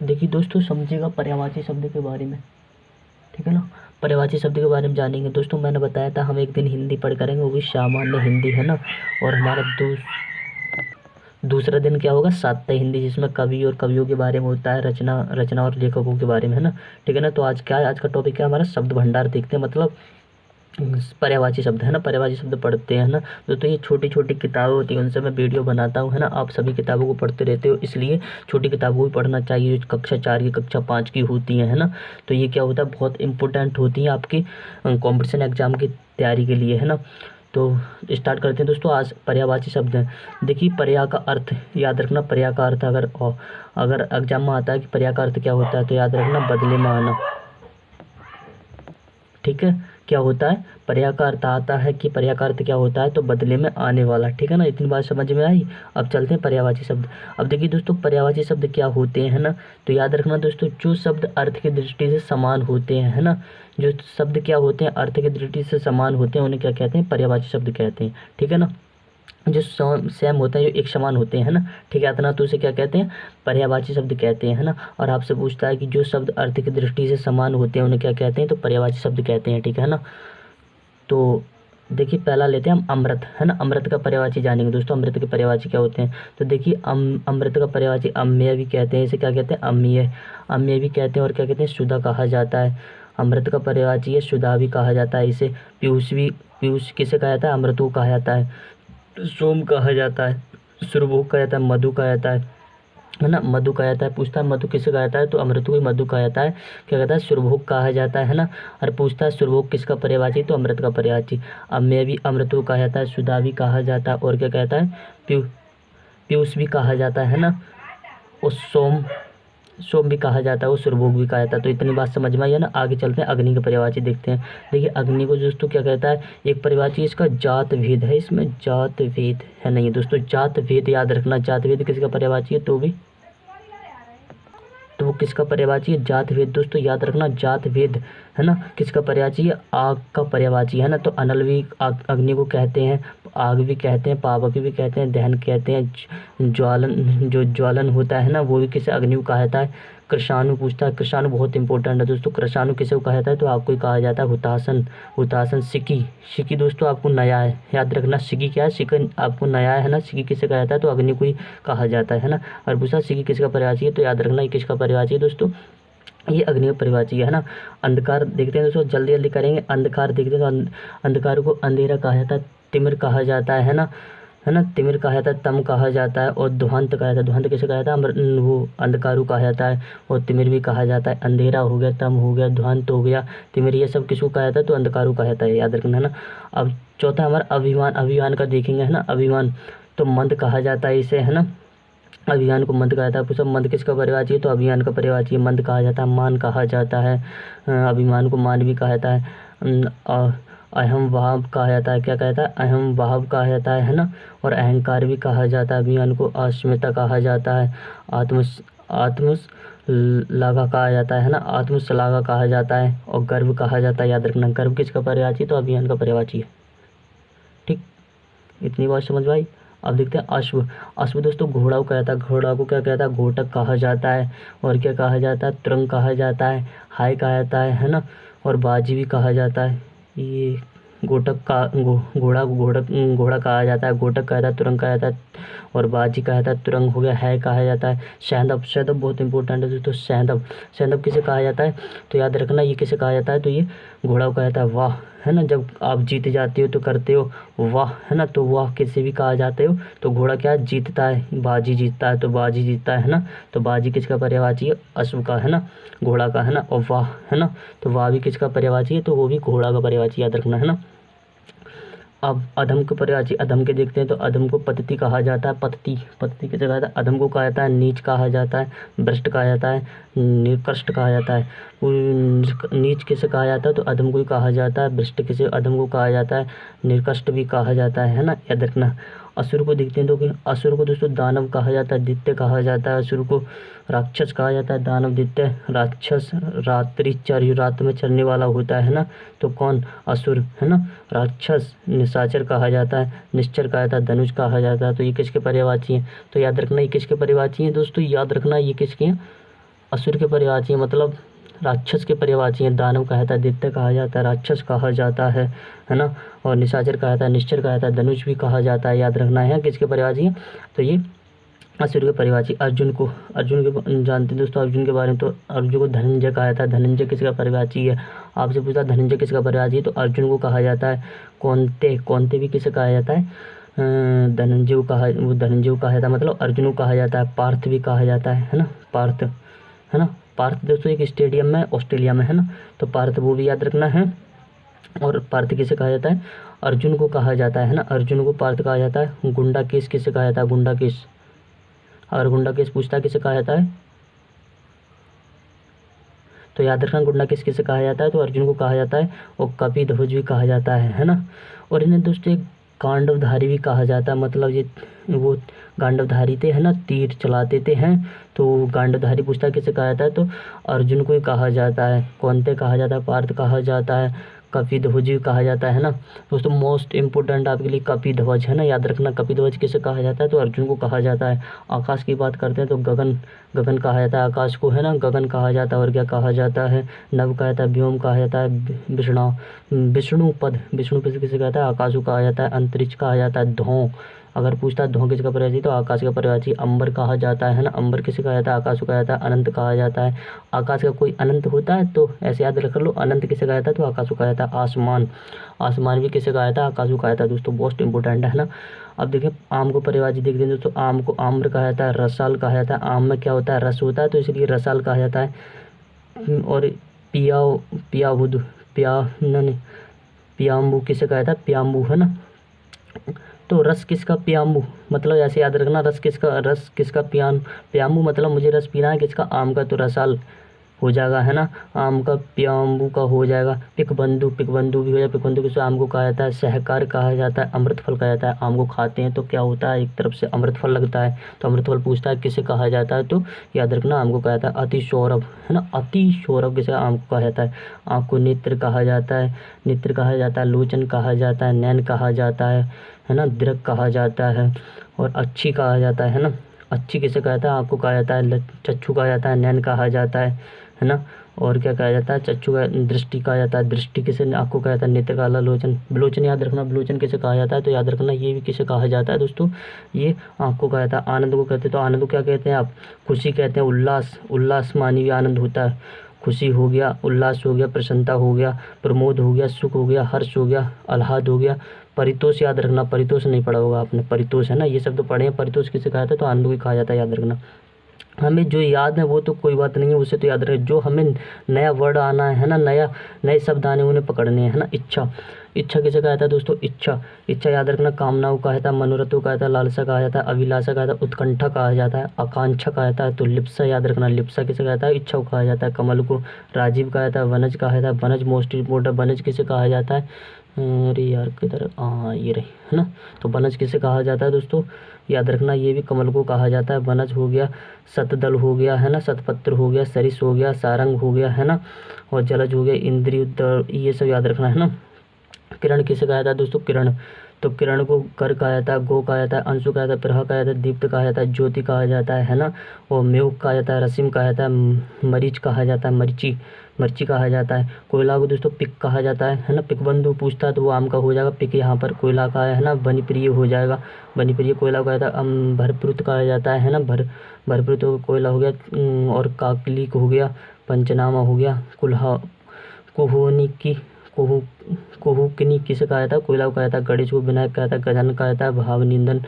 देखिए दोस्तों, समझिएगा पर्यायवाची शब्द के बारे में, ठीक है ना। पर्यायवाची शब्द के बारे में जानेंगे दोस्तों। मैंने बताया था हम एक दिन हिंदी पढ़ करेंगे, वो भी सामान्य हिंदी, है ना। और हमारा दूसरा दिन क्या होगा, सात्य हिंदी, जिसमें कवि और कवियों के बारे में होता है, रचना रचना और लेखकों के बारे में, है ना। ठीक है ना। तो आज क्या है, आज का टॉपिक क्या है हमारा, शब्द भंडार देखते हैं, मतलब पर्यायवाची शब्द, है ना। पर्यायवाची शब्द पढ़ते हैं, है ना। तो ये छोटी छोटी किताबें होती हैं, उनसे मैं वीडियो बनाता हूँ, है ना। आप सभी किताबों को पढ़ते रहते हो, इसलिए छोटी किताबों को भी पढ़ना चाहिए, जो कक्षा 4 की, कक्षा 5 की होती हैं, है ना। तो ये क्या होता है, बहुत इंपॉर्टेंट होती हैं आपकी कॉम्पिटिशन एग्जाम की तैयारी के लिए, है ना। तो स्टार्ट करते हैं दोस्तों। आज पर्यायवाची शब्द है। देखिए, पर्याय का अर्थ याद रखना। पर्याय का अर्थ अगर एग्जाम में आता है कि पर्याय का अर्थ क्या होता है, तो याद रखना, बदले में आना। ठीक है। क्या होता है, पर्याय का अर्थ आता है कि पर्याय का अर्थ क्या होता है, तो बदले में आने वाला। ठीक है ना। इतनी बात समझ में आई। अब चलते हैं पर्यायवाची शब्द। अब देखिए दोस्तों, पर्यायवाची शब्द क्या होते हैं, है ना। तो याद रखना दोस्तों, जो शब्द अर्थ की दृष्टि से समान होते हैं, है ना। जो शब्द क्या होते हैं, अर्थ की दृष्टि से समान होते हैं, उन्हें क्या कहते हैं, पर्यायवाची शब्द कहते हैं। ठीक है ना। जो सेम होते हैं, जो एक समान होते हैं, है ना। ठीक है ना। तो उसे क्या कहते हैं, पर्यायवाची शब्द कहते हैं, है ना। और आपसे पूछता है कि जो शब्द अर्थ की दृष्टि से समान होते हैं, उन्हें क्या कहते हैं, तो पर्यायवाची शब्द कहते हैं। ठीक है ना। तो देखिए, पहला लेते हैं हम अमृत, है ना। अमृत का पर्यायवाची जानेंगे दोस्तों। अमृत के पर्यायवाची क्या होते हैं, तो देखिए अमृत का पर्यायवाची अम्य भी कहते हैं, इसे क्या कहते हैं, अम्य, अम्य भी कहते हैं, और क्या कहते हैं, सुधा कहा जाता है। अमृत का पर्यायवाची है सुधा भी कहा जाता है। इसे पीयूष भी, पीयूष किसे कहा जाता है, अमृत को कहा जाता है। सोम कहा जाता है, सुरभोग कहा जाता है, मधु कहा जाता है ना। मधु कहा जाता है। पूछता है मधु किसे कहा जाता है, तो अमृत को ही मधु कहा जाता है। क्या कहता है, सुरभोग कहा जाता है ना। और पूछता है सुरभोग किसका पर्यायवाची, तो अमृत का पर्यायवाची। अम्य भी अमृत को कहा जाता है, सुधा भी कहा जाता है, और क्या कहता है, पीयूष भी कहा जाता है ना। और सोम, सोम भी कहा जाता है, वो सुरभोग भी कहा जाता है। तो इतनी बात समझ में आई है ना। आगे चलते हैं, अग्नि के पर्यायवाची देखते हैं। देखिए, अग्नि को दोस्तों क्या कहता है, एक पर्यायवाची इसका जात भेद है, इसमें जात भेद है नहीं दोस्तों, जात भेद याद रखना। जात भेद किसका पर्यायवाची है, तो वो किसका पर्यायवाची है, जात वेद दोस्तों, याद रखना, जात वेद, है ना। किसका पर्यायवाची है, आग का पर्यायवाची, है ना। तो अनल भी अग्नि को कहते हैं, आग भी कहते हैं, पावक भी कहते हैं, दहन कहते हैं, ज्वालन, जो ज्वालन होता है ना, वो भी किसे, अग्नि को कहा जाता है। कृषाणु पूछता है, कृषाणु बहुत इंपॉर्टेंट है दोस्तों। कृषाणु किसे को कहा जाता है, तो आपको ही कहा जाता है हुतासन, हुतासन। सिकी, सिकी दोस्तों आपको नया है, याद रखना। सिकी क्या है, सिकी आपको नया है ना। सिकी किसे कहा जाता है, तो अग्नि को ही कहा जाता है ना। और पूछा सिकी किसका पर्यायवाची है, तो याद रखना ये किसका पर्यायवाची है दोस्तों, ये अग्नि का पर्यायवाची है ना। अंधकार देखते हैं दोस्तों, जल्दी जल्दी करेंगे। अंधकार देखते हैं, तो अंधकार को अंधेरा कहा जाता है, तिमिर कहा जाता है ना, है ना। तिमिर कहा जाता है, तम कहा जाता है, और दुहंत कहा जाता है। दुहंत किसे कहा जाता है, वो अंधकारु कहा जाता है, और तिमिर भी कहा जाता है। अंधेरा हो गया, तम हो गया, दुहंत हो गया, तिमिर, ये सब किसको कहा जाता है, तो अंधकारु कहा जाता है, याद रखना, है ना। अब चौथा हमारा अभिमान, अभिमान का देखेंगे, है ना। अभिमान तो मंद कहा जाता है इसे, है ना। अभियान को मंद कहा जाता है। पूछा मंद किसका पर्यायवाची है, तो अभियान का पर्यायवाची मंद कहा जाता है। मान कहा जाता है, अभिमान को मान भी कहा जाता है। अहम भाव कहा जाता है, क्या कहता है, अहम भाव कहा जाता है ना। और अहंकार भी कहा जाता है। अभिमान को अस्मिता कहा जाता है। आत्म आत्म लागा कहा जाता है ना। आत्मश्लाघा कहा जाता है, और गर्व कहा जाता है, याद रखना। गर्व किसका पर्यायवाची, तो अभियान का पर्यायवाची है। ठीक, इतनी बात समझ में आई। अब देखते हैं अश्व। अश्व दोस्तों घोड़ा को कहता है, घोड़ा को क्या कहता है, घोटक कहा जाता है, और क्या कहा जाता है, तुरंग कहा जाता है, हाय कहा जाता है ना। और बाजी भी कहा जाता है। ये घोटक का घोड़ा को घोड़क, घोड़ा कहा जाता है, घोटक कहा जाता है, तुरंग कहा जाता है, और बाजी कहा जाता है, तुरंग हो गया, है कहा जाता है। सैंधव, सैंधव बहुत इंपॉर्टेंट है दोस्तों। सैंधव, सैंधव किसे कहा जाता है, तो याद रखना ये किसे कहा जाता है, तो ये घोड़ा को कहा जाता है। वाह, है ना, जब आप जीत जाते हो तो करते हो वाह, है ना। तो वाह किसे भी कहा जाते हो, तो घोड़ा क्या जीतता है, बाजी जीतता है, तो बाजी जीतता है ना। तो बाजी किसका पर्यायवाची है, अश्व का, है ना, घोड़ा का, है ना। और वाह, है ना, तो वाह भी किसका पर्यायवाची है, तो वो भी घोड़ा का पर्यायवाची, याद रखना, है ना। अब अधम के पर्यायवाची अधम के देखते हैं। तो अधम को पतति कहा जाता है। पतति, पतति किसे कहा जाता है, अधम को कहा जाता है। नीच कहा जाता है, भ्रष्ट कहा जाता है, निकृष्ट कहा जाता है। नीच किसे कहा जाता है, तो अधम को ही कहा जाता है। भ्रष्ट किसे, अधम को कहा जाता है। निकृष्ट भी कहा जाता है ना, याद रखना। असुर को देखते हैं, तो कि असुर को दोस्तों दानव कहा जाता है, दैत्य कहा जाता है। असुर को राक्षस कहा जाता है, दानव, दैत्य, राक्षस। रात्रि चर्य, रात में चलने वाला होता है ना, तो कौन, असुर, है ना। राक्षस निशाचर कहा जाता है, निश्चर कहा जाता है, धनुष कहा जाता है। तो ये किसके पर्यायवाची हैं, तो याद रखना ये किसके पर्यायवाची हैं दोस्तों, याद रखना ये किसके हैं, असुर के पर्यायवाची मतलब राक्षस के पर्यायवाची हैं। दानव कहा जाता है, दैत्य कहा जाता है, राक्षस कहा जाता है ना। और निशाचर कहा जाता है, निश्चर कहा जाता है, धनुष भी कहा जाता है। याद रखना है किसके पर्यायवाची हैं, तो ये असुर के पर्यायवाची। अर्जुन के जानते हैं दोस्तों अर्जुन के बारे में, तो अर्जुन को धनंजय कहा जाता है। धनंजय किसका पर्यायवाची है, आपसे पूछा धनंजय किसका पर्यायवाची है, तो अर्जुन को कहा जाता है। कौनते भी किसे कहा जाता है, धनंजय को कहा जाता है, मतलब अर्जुन को कहा जाता है। पार्थ भी कहा जाता है ना, पार्थ है ना। पार्थ दोस्तों एक स्टेडियम में ऑस्ट्रेलिया में है ना, तो पार्थ वो भी याद रखना है। और पार्थ किसे कहा जाता है, अर्जुन को कहा जाता है ना, अर्जुन को पार्थ कहा जाता है। गुंडा केस किसे कहा जाता है, गुंडा केस, अगर गुंडा केस पूछता है किसे कहा जाता है, तो याद रखना गुंडा केस किसे कहा जाता है, तो अर्जुन को कहा जाता है। और कपिध्वज भी कहा जाता है ना। और इन्हें दोस्तों एक गांडवधारी भी कहा जाता है, मतलब ये वो गांडवधारी थे है ना, तीर चलाते थे हैं, तो गांडवधारी पूछता है किसे कहा जाता है, तो अर्जुन को ही कहा जाता है। कौनते कहा जाता है, पार्थ कहा जाता है, कपिध्वज कहा जाता है ना। दोस्तों मोस्ट इम्पोर्टेंट आपके लिए कपिध्वज है ना, याद रखना कपिध्वज किसे कहा जाता है, तो अर्जुन को कहा जाता है। आकाश की बात करते हैं तो गगन कहा जाता है, आकाश को है ना, गगन कहा जाता है। और क्या कहा जाता है, नभ कहा जाता है, व्योम कहा जाता है, विष्णु पद किसे कहता है, आकाश को कहा जाता है। अंतरिक्ष कहा जाता है, धों, अगर पूछता है धों किसका पर्यायवाची, तो आकाश का पर्यायवाची। अंबर कहा जाता है ना, अंबर किसे कहा जाता है, आकाश को कहा जाता है। अनंत कहा जाता है, आकाश का कोई अनंत होता है, तो ऐसे याद रख लो, अनंत किसे कहा जाता है, तो आकाश को कहा जाता है। आसमान भी किसे कहा जाता है, आकाश को कहा जाता है। दोस्तों मोस्ट इंपोर्टेंट है ना। अब देखिए आम को पर्यायवाची देखते हैं दोस्तों, आम को आम्र कहा जाता है, रसाल कहा जाता है। आम में क्या होता है, रस होता है, तो इसलिए रसाल कहा जाता है। और पियाम्बू किसे कहा जाता है, पियाम्बू है ना। तो रस किसका, पियाम्बू, मतलब ऐसे याद रखना, रस किसका पियाम्बू मतलब मुझे रस पीना है किसका, आम का, तो रसाल हो जाएगा है ना, आम का पियाम्बू का हो जाएगा। पिकबंधु भी हो जाएगा, पिकबंधु किसे आम को कहा जाता है। सहकार कहा जाता है, अमृत फल कहा जाता है। आम को खाते हैं तो क्या होता है, एक तरफ से अमृत फल लगता है, तो अमृत फल पूछता है किसे कहा जाता है, तो याद रखना आम को कहा जाता है। अति सौरभ है ना, अति सौरभ किसे आम को कहा जाता है। आँख को नेत्र कहा जाता है, लोचन कहा जाता है, नैन कहा जाता है ना, दृक कहा जाता है। और अच्छी कहा जाता है ना, अच्छी किसे कहा जाता है, आँख को कहा जाता है। चक्षु कहा जाता है, नैन कहा जाता है ना। और क्या कहा जाता है, चक्षु का दृष्टि कहा जाता है, दृष्टि किसे, आँख को कहा जाता है। नेत्र का लोचन, विलोचन याद रखना, विलोचन किसे कहा जाता है, तो याद रखना ये भी किसे कहा जाता है दोस्तों, ये आँख को कहा जाता है। आनंद को कहते हैं, तो आनंद को क्या कहते हैं आप, खुशी कहते हैं। उल्लास मानवीय आनंद होता है, खुशी हो गया, उल्लास हो गया, प्रसन्नता हो गया, प्रमोद हो गया, सुख हो गया, हर्ष हो गया, आह्लाद हो गया। परितोष याद रखना, परितोष नहीं पढ़ा होगा आपने, परितोष है ना, ये सब तो पढ़े हैं। परितोष किसे कहा जाता है, तो आनंद को कहा जाता है, याद रखना। हमें जो याद है वो तो कोई बात नहीं है, उसे तो याद रहे, जो हमें नया वर्ड आना है ना, नए शब्द आने उन्हें पकड़ने हैं है ना। इच्छा किसे कहा जाता है दोस्तों, इच्छा याद रखना, कामनाओं कहा जाता है, मनोरथों कहा जाता है, लालसा कहा जाता है, अभिलाषा कहा जाता है, उत्कंठा कहा जाता है, आकांक्षा कहा जाता है। तो लिप्सा याद रखना, लिप्सा किसे कहा जाता है, इच्छा को कहा जाता है। कमल को राजीव कहा जाता है, वनज कहा जाता है, वनज मोस्ट इम्पोर्टेंट, वनज किसे कहा जाता है, अरे यार किधर, हाँ ये रही है ना। तो वनज किसे कहा जाता है दोस्तों, याद रखना, ये भी कमल को कहा जाता है। वनज हो गया, शतदल हो गया है ना, शतपत्र हो गया, सरिस हो गया, सारंग हो गया है ना, और जलज हो गया, इंद्रिय, ये सब याद रखना है ना। किरण किसे कहा जाता है दोस्तों, किरण, तो किरण को कर कहा जाता है, गो कहा जाता है, अंशु कहा जाता है, प्रभा कहा जाता है, दीप्त कहा जाता है, ज्योति कहा जाता है ना। और मेघ कहा जाता है, रसीम कहा जाता है, मरीच कहा जाता है, मर्ची कहा जाता है। कोयला को दोस्तों पिक कहा जाता है ना। पिक बंधु पूछता है तो वो आम का हो जाएगा, पिक यहाँ पर कोयला का है ना। बनिप्रिय हो जाएगा, बनिप्रिय कोयला कहा जाता है। भरप्रुत कहा जाता है ना, भरप्रुत कोयला हो गया। और काकलिक हो गया, पंचनामा हो गया, कुहुकनी किसे कहा जाता है, कोयला को कहा जाता है। गणेश को विनायक कहा जाता है, गजानन कहा जाता है, भावाभिनंदन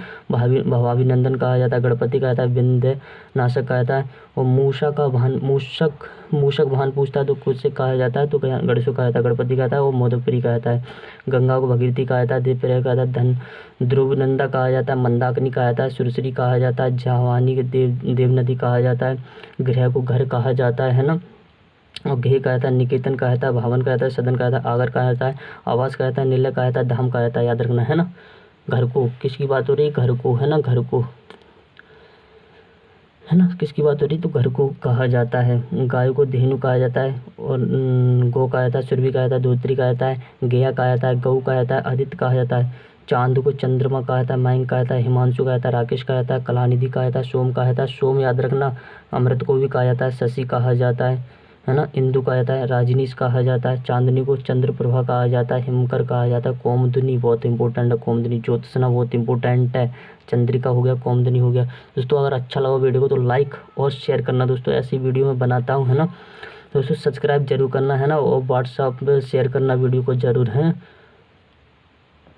कहा जाता है, गणपति कहा जाता है, विंध्य नाशक कहा जाता है। और मूषक भान पूछता है तो किसे कहा जाता है, तो गणेश को कहा जाता है, गणपति कहा जाता है। और मोदप्रिय कहा जाता है। गंगा को भगीरथी कहा जाता है, देवप्रिय कहा जाता है, ध्रुवनंदा कहा जाता है, मंदाकिनी कहा जाता है, सुरसरी कहा जाता है, जावानी देव नदी कहा जाता है। गृह को घर कहा जाता है ना। और घेय कहा जाता है, निकेतन कहा जाता है, भावन कहा जाता है, सदन कहा जाता है, आगर कहा जाता है, आवास कहा जाता है, निलय कहा जाता है, धाम कहा जाता है। याद रखना है ना। घर को, किसकी बात हो रही है, घर को है ना, घर को है ना, किसकी बात हो रही है, तो घर को कहा जाता है। गाय को धेनु कहा जाता है। और गो कहा जाता है, सुरभि कहा जाता है, धोत्री कहा जाता है, गेया कहा जाता है, गऊ कहा जाता है, आदित्य कहा जाता है, चांद को चंद्रमा कहा जाता है, मयंक कहा जाता है, हिमांशु कहा जाता है, राकेश कहा जाता है, कलानिधि कहा जाता है, सोम कहा जाता है। सोम याद रखना, अमृत को भी कहा जाता है, शशि कहा जाता है ना, इंदु कहा जाता है, राजनीश कहा जाता है, चांदनी को चंद्रप्रभा कहा जाता है, हिमकर कहा जाता है, कोमदनी बहुत इंपॉर्टेंट है, कोमदनी, ज्योत्सना बहुत इंपॉर्टेंट है, चंद्रिका हो गया, कोमदनी हो गया। दोस्तों अगर अच्छा लगा वीडियो को तो लाइक और शेयर करना दोस्तों, ऐसी वीडियो मैं बनाता हूँ, है ना। दोस्तों सब्सक्राइब जरूर करना, है ना, और व्हाट्सएप पे शेयर करना वीडियो को ज़रूर है।